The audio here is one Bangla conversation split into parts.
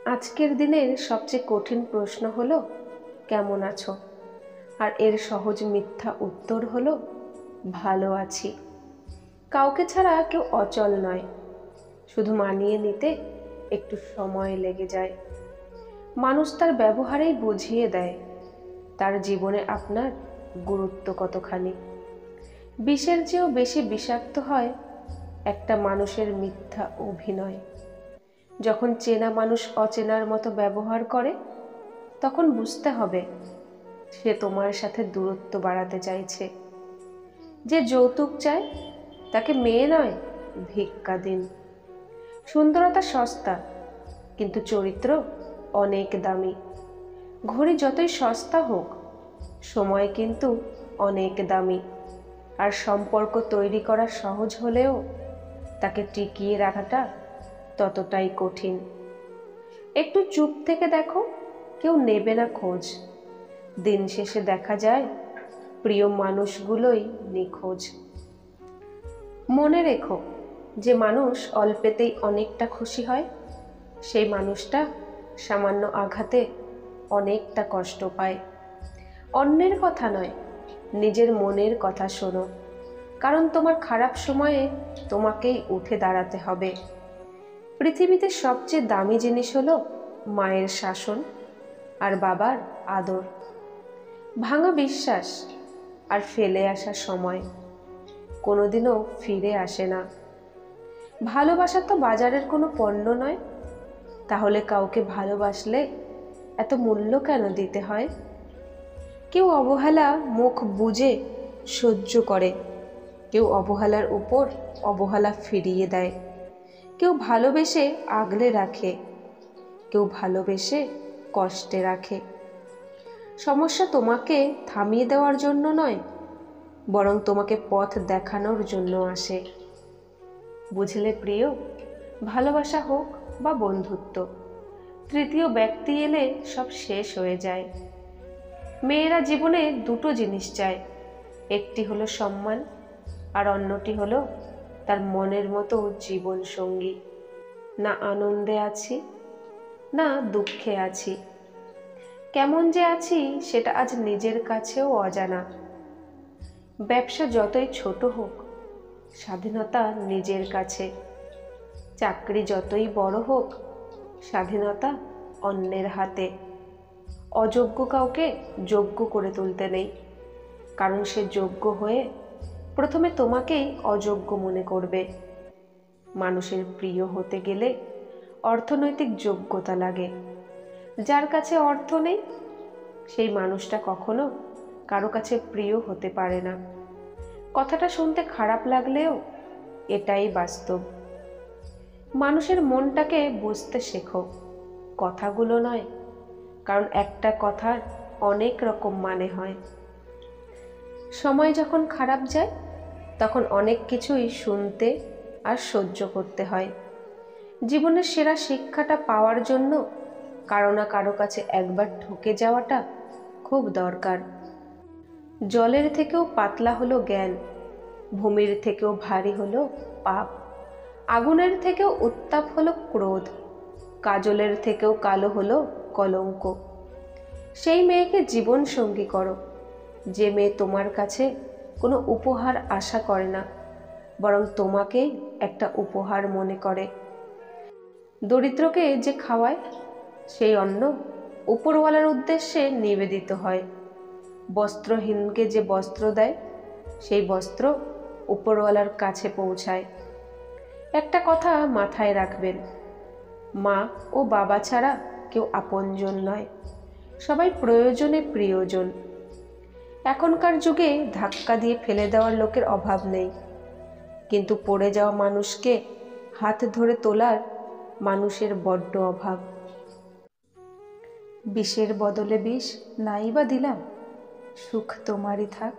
আজকের দিনের সবচেয়ে কঠিন প্রশ্ন হলো কেমন আছো, আর এর সহজ মিথ্যা উত্তর হলো ভালো আছি। কাউকে ছাড়া কেউ অচল নয়, শুধু মানিয়ে নিতে একটু সময় লেগে যায়। মানুষ তার ব্যবহারেই বুঝিয়ে দেয় তার জীবনে আপনার গুরুত্ব কতখানি। বিষের চেয়েও বেশি বিষাক্ত হয় একটা মানুষের মিথ্যা অভিনয়। যখন চেনা মানুষ অচেনার মতো ব্যবহার করে, তখন বুঝতে হবে সে তোমার সাথে দূরত্ব বাড়াতে চাইছে। যে যৌতুক চায় তাকে মেয়ে নয়, ভিক্ষা দিন। সুন্দরতা সস্তা, কিন্তু চরিত্র অনেক দামি। ঘড়ি যতই সস্তা হোক, সময় কিন্তু অনেক দামি। আর সম্পর্ক তৈরি করা সহজ হলেও তাকে টিকিয়ে রাখাটা ততটাই কঠিন। একটু চুপ থেকে দেখো, কেউ নেবে না খোঁজ। দিন শেষে দেখা যায় প্রিয় মানুষগুলোই নিখোঁজ। মনে রেখো, যে মানুষ অল্পেতেই অনেকটা খুশি হয়, সেই মানুষটা সামান্য আঘাতে অনেকটা কষ্ট পায়। অন্যের কথা নয়, নিজের মনের কথা শোনো, কারণ তোমার খারাপ সময়ে তোমাকেই উঠে দাঁড়াতে হবে। পৃথিবীতে সবচেয়ে দামি জিনিস হলো মায়ের শাসন আর বাবার আদর। ভাঙা বিশ্বাস আর ফেলে আসা সময় কোনোদিনও ফিরে আসে না। ভালোবাসা তো বাজারের কোনো পণ্য নয়, তাহলে কাউকে ভালোবাসলে এত মূল্য কেন দিতে হয়? কেউ অবহেলা মুখ বুজে সহ্য করে, কেউ অবহেলার উপর অবহেলা ফিরিয়ে দেয়। কেউ ভালোবেসে আগলে রাখে, কেউ ভালোবেসে কষ্টে রাখে। সমস্যা তোমাকে থামিয়ে দেওয়ার জন্য নয়, বরং তোমাকে পথ দেখানোর জন্য আসে। বুঝলে প্রিয়, ভালোবাসা হোক বা বন্ধুত্ব, তৃতীয় ব্যক্তি এলে সব শেষ হয়ে যায়। মেয়েরা জীবনে দুটো জিনিস চায়, একটি হলো সম্মান, আর অন্যটি হলো তার মনের মতো জীবন সঙ্গী। না আনন্দে আছি, না দুঃখে আছি, কেমন যে আছি সেটা আজ নিজের কাছেও অজানা। ব্যবসা যতই ছোট হোক, স্বাধীনতা নিজের কাছে। চাকরি যতই বড় হোক, স্বাধীনতা অন্যের হাতে। অযোগ্য কাউকে যোগ্য করে তুলতে নেই, কারণ সে যোগ্য হয়ে প্রথমে তোমাকেই অযোগ্য মনে করবে। মানুষের প্রিয় হতে গেলে অর্থনৈতিক যোগ্যতা লাগে। যার কাছে অর্থ নেই, সেই মানুষটা কখনো কারো কাছে প্রিয় হতে পারে না। কথাটা শুনতে খারাপ লাগলেও এটাই বাস্তব। মানুষের মনটাকে বুঝতে শেখো, কথাগুলো নয়, কারণ একটা কথার অনেক রকম মানে হয়। সময় যখন খারাপ যায়, তখন অনেক কিছুই শুনতে আর সহ্য করতে হয়। জীবনের সেরা শিক্ষাটা পাওয়ার জন্য কারো না কারো কাছে একবার ঠকে যাওয়াটা খুব দরকার। জলের থেকেও পাতলা হলো জ্ঞান, ভূমির থেকেও ভারী হলো পাপ, আগুনের থেকেও উত্তাপ হলো ক্রোধ, কাজলের থেকেও কালো হলো কলঙ্ক। সেই মেয়েকে জীবন সঙ্গী করো, যে মেয়ে তোমার কাছে কোনো উপহার আশা করে না, বরং তোমাকেই একটা উপহার মনে করে। দরিদ্রকে যে খাওয়ায়, সেই অন্ন উপরওয়ালার উদ্দেশ্যে নিবেদিত হয়। বস্ত্রহীনকে যে বস্ত্র দেয়, সেই বস্ত্র উপরওয়ালার কাছে পৌঁছায়। একটা কথা মাথায় রাখবেন, মা ও বাবা ছাড়া কেউ আপনজন নয়, সবাই প্রয়োজনে প্রিয়জন। এখনকার যুগে ধাক্কা দিয়ে ফেলে দেওয়ার লোকের অভাব নেই, কিন্তু পড়ে যাওয়া মানুষকে হাত ধরে তোলার মানুষের বড্ড অভাব। বিষের বদলে বিষ নাই বা দিলাম, সুখ তোমারই থাক,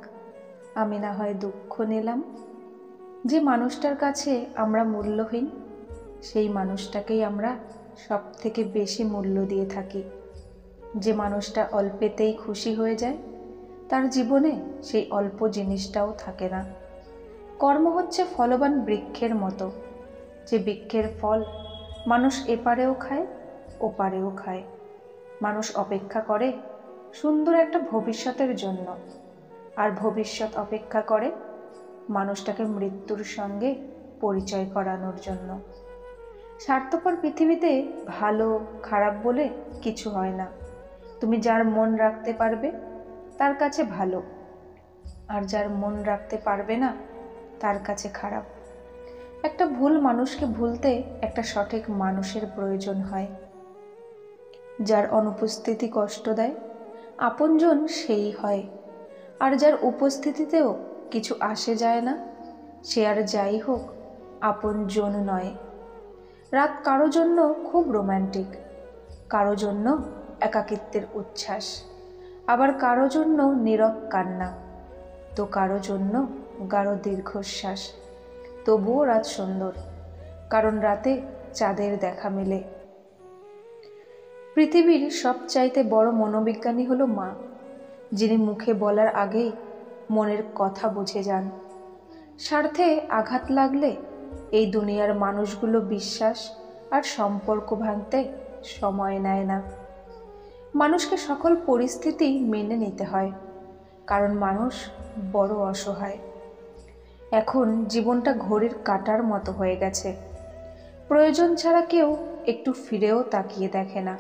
আমি না হয় দুঃখ নিলাম। যে মানুষটার কাছে আমরা মূল্যহীন, সেই মানুষটাকেই আমরা সব থেকে বেশি মূল্য দিয়ে থাকি। যে মানুষটা অল্পেতেই খুশি হয়ে যায়, তার জীবনে সেই অল্প জিনিসটাও থাকে না। কর্ম হচ্ছে ফলবান বৃক্ষের মতো, যে বৃক্ষের ফল মানুষ এপারেও খায়, ওপারেও খায়। মানুষ অপেক্ষা করে সুন্দর একটা ভবিষ্যতের জন্য, আর ভবিষ্যৎ অপেক্ষা করে মানুষটাকে মৃত্যুর সঙ্গে পরিচয় করানোর জন্য। স্বার্থপর পৃথিবীতে ভালো খারাপ বলে কিছু হয় না। তুমি যার মন রাখতে পারবে তার কাছে ভালো, আর যার মন রাখতে পারবে না তার কাছে খারাপ। একটা ভুল মানুষকে ভুলতে একটা সঠিক মানুষের প্রয়োজন হয়। যার অনুপস্থিতি কষ্ট দেয় আপনজন সেই হয়, আর যার উপস্থিতিতেও কিছু আসে যায় না সে আর যাই হোক আপনজন নয়। রাত কারো জন্য খুব রোম্যান্টিক, কারো জন্য একাকিত্বের উচ্ছ্বাস, আবার কারো জন্য নীরব কান্না, তো কারো জন্য গাঢ় দীর্ঘশ্বাস। তবুও রাত সুন্দর, কারণ রাতে চাঁদের দেখা মেলে। পৃথিবীর সবচাইতে বড় মনোবিজ্ঞানী হলো মা, যিনি মুখে বলার আগেই মনের কথা বুঝে যান। স্বার্থে আঘাত লাগলে এই দুনিয়ার মানুষগুলো বিশ্বাস আর সম্পর্ক ভাঙতে সময় নেয় না। মানুষকে সকল পরিস্থিতি মেনে নিতে হয়, কারণ মানুষ বড় অসহায়। এখন জীবনটা ঘড়ির কাঁটার মতো হয়ে গেছে। প্রয়োজন ছাড়া কেউ একটু ফিরেও তাকিয়ে দেখে না।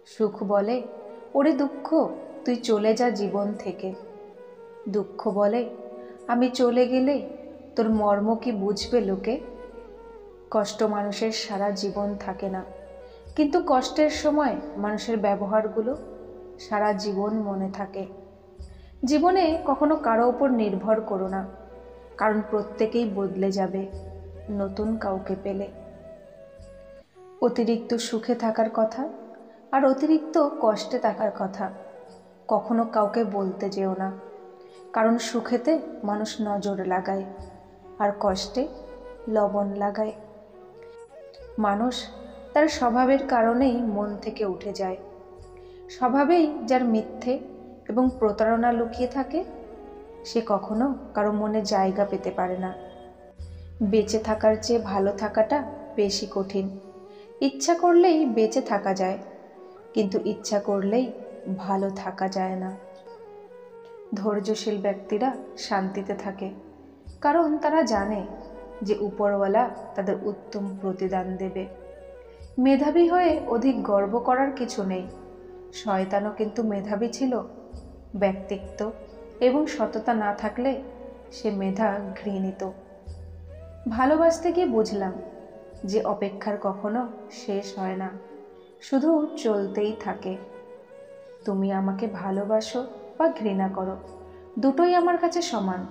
সুখ বলে, ওরে দুঃখ তুই চলে যা জীবন থেকে। দুঃখ বলে, আমি চলে গেলে তোর মর্ম কি বুঝবে লোকে। কষ্ট মানুষের সারা জীবন থাকে না, কিন্তু কষ্টের সময় মানুষের ব্যবহারগুলো সারা জীবন মনে থাকে। জীবনে কখনো কারো উপর নির্ভর করো না, কারণ প্রত্যেকেই বদলে যাবে নতুন কাউকে পেলে। অতিরিক্ত সুখে থাকার কথা আর অতিরিক্ত কষ্টে থাকার কথা কখনো কাউকে বলতে যেও না, কারণ সুখেতে মানুষ নজর লাগায় আর কষ্টে লবণ লাগায়। মানুষ তার স্বভাবের কারণেই মন থেকে উঠে যায়। স্বভাবেই যার মিথ্যে এবং প্রতারণা লুকিয়ে থাকে সে কখনো কারো মনে জায়গা পেতে পারে না। বেঁচে থাকার চেয়ে ভালো থাকাটা বেশি কঠিন। ইচ্ছা করলেই বেঁচে থাকা যায়, কিন্তু ইচ্ছা করলেই ভালো থাকা যায় না। ধৈর্যশীল ব্যক্তিরা শান্তিতে থাকে, কারণ তারা জানে যে উপরওয়ালা তাদের উত্তম প্রতিদান দেবে। মেধাবী হয়ে অধিক গর্ব করার কিছু নেই। শয়তানও কিন্তু মেধাবী ছিল। ব্যক্তিত্ব এবং সততা না থাকলে সে মেধা ঘৃণিত। ভালোবাসতে গিয়ে বুঝলাম যে অপেক্ষার কখনো শেষ হয় না, শুধু চলতেই থাকে। তুমি আমাকে ভালোবাসো বা ঘৃণা করো, দুটোই আমার কাছে সমান।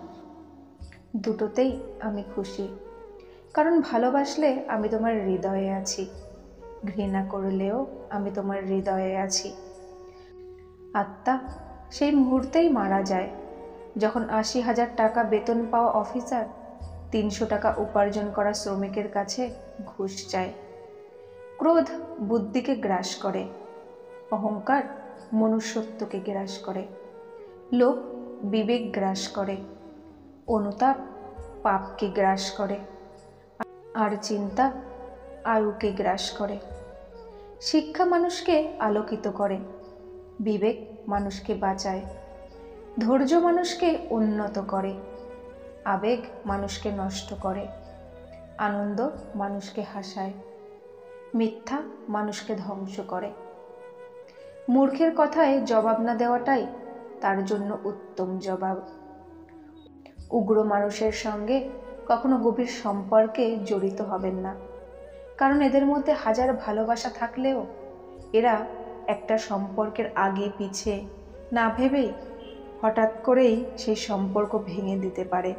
দুটোতেই আমি খুশি, কারণ ভালোবাসলে আমি তোমার হৃদয়ে আছি, ঘৃণা করলেও আমি তোমার হৃদয়ে আছি। আত্মা সেই মুহূর্তেই মারা যায় যখন ৮০,০০০ টাকা বেতন পাওয়া অফিসার ৩০০ টাকা উপার্জন করা শ্রমিকের কাছে ঘুষ চায়। ক্রোধ বুদ্ধিকে গ্রাস করে, অহংকার মনুষ্যত্বকে গ্রাস করে, লোভ বিবেক গ্রাস করে, অনুতাপ পাপকে গ্রাস করে, আর চিন্তা আয়ুকে গ্রাস করে। শিক্ষা মানুষকে আলোকিত করে, বিবেক মানুষকে বাঁচায়, ধৈর্য মানুষকে উন্নত করে, আবেগ মানুষকে নষ্ট করে, আনন্দ মানুষকে হাসায়, মিথ্যা মানুষকে ধ্বংস করে। মূর্খের কথায় জবাব না দেওয়াটাই তার জন্য উত্তম জবাব। উগ্র মানুষের সঙ্গে কখনো গভীর সম্পর্কে জড়িত হবেন না, কারণ এদের মধ্যে হাজার ভালোবাসা থাকলেও এরা একটা সম্পর্কের আগে পিছে না ভেবেই হঠাৎ করেই সেই সম্পর্ক ভেঙে দিতে পারে।